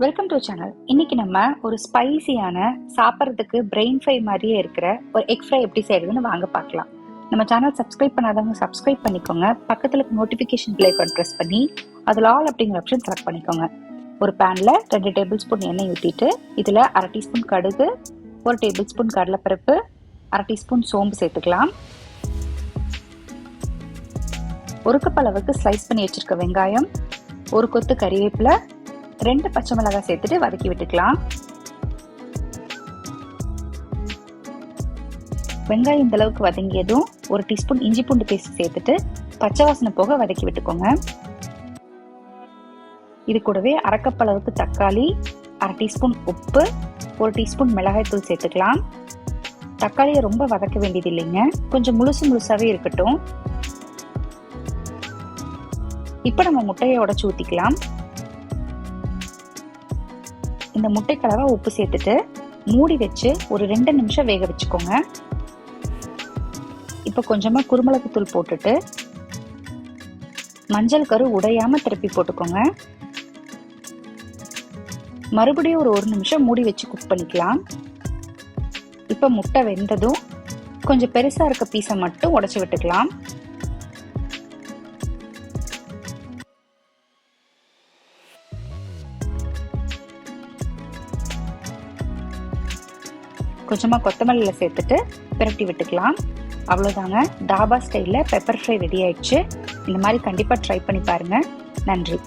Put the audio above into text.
Welcome to channel. இன்னைக்கு நம்ம ஒரு ஸ்பைசியான சாப்பிட்றதுக்கு பிரெயின் ஃப்ரை மாதிரியே இருக்கிற ஒரு எக் ஃப்ரை எப்படி செய்யறதுன்னு வாங்க பார்க்கலாம். நம்ம சேனல் சப்ஸ்கிரைப் பண்ணாதவங்க சப்ஸ்கிரைப் பண்ணிக்கோங்க. பக்கத்துல நோட்டிஃபிகேஷன் பெல் ஐகான் ப்ரெஸ் பண்ணி அதில் ஆல் அப்படிங்கிற ஆப்ஷன் செலக்ட் பண்ணிக்கோங்க. ஒரு பேன்ல 2 டேபிள் ஸ்பூன் எண்ணெய் ஊற்றிட்டு இதுல 1/2 டீஸ்பூன் கடுகு, 1 டேபிள் ஸ்பூன் கடலைப்பருப்பு, 1/2 டீஸ்பூன் சோம்பு சேர்த்துக்கலாம். 1 கப் அளவுக்கு ஸ்லைஸ் பண்ணி வச்சிருக்க வெங்காயம், 1 கொத்து கறிவேப்பிலை, 2 பச்சை மிளகாய் சேர்த்துட்டு வதக்கி விட்டுக்கலாம். வெங்காயம் இந்த அளவுக்கு வதங்கியதும் 1 டீஸ்பூன் இஞ்சி பூண்டு பேஸ்ட் சேர்த்துட்டு பச்சை வாசனை போக வதக்கி விட்டுக்கோங்க. இது கூடவே 1/2 கப் அளவுக்கு தக்காளி, 1/2 டீஸ்பூன் உப்பு, 1 டீஸ்பூன் மிளகாய் தூள் சேர்த்துக்கலாம். தக்காளியை ரொம்ப வதக்க வேண்டியது இல்லைங்க, கொஞ்சம் முழுசாவே இருக்கட்டும். இப்போ நம்ம முட்டையை உடைச்சு ஊத்திக்கலாம். இந்த முட்டை கலவை உப்பு சேர்த்துட்டு மூடி வச்சு ஒரு 2 நிமிஷம் வேக வச்சுக்கோங்க. இப்போ கொஞ்சமா குருமிளகு தூள் போட்டுட்டு மஞ்சள் கரு உடையாம திருப்பி போட்டுக்கோங்க. மறுபடியும் ஒரு 1 நிமிஷம் மூடி வச்சு குக் பண்ணிக்கலாம். இப்போ முட்டை வெந்ததும் கொஞ்சம் பெருசா இருக்க பீஸை மட்டும் உடைச்சு விட்டுக்கலாம். கொஞ்சமா கொத்தமல்லியில சேர்த்துட்டு பிரட்டி விட்டுக்கலாம். அவ்வளவுதாங்க, டாபா ஸ்டைல்ல பெப்பர் ஃப்ரை ரெடி ஆயிடுச்சு. இந்த மாதிரி கண்டிப்பா ட்ரை பண்ணி பாருங்க. நன்றி.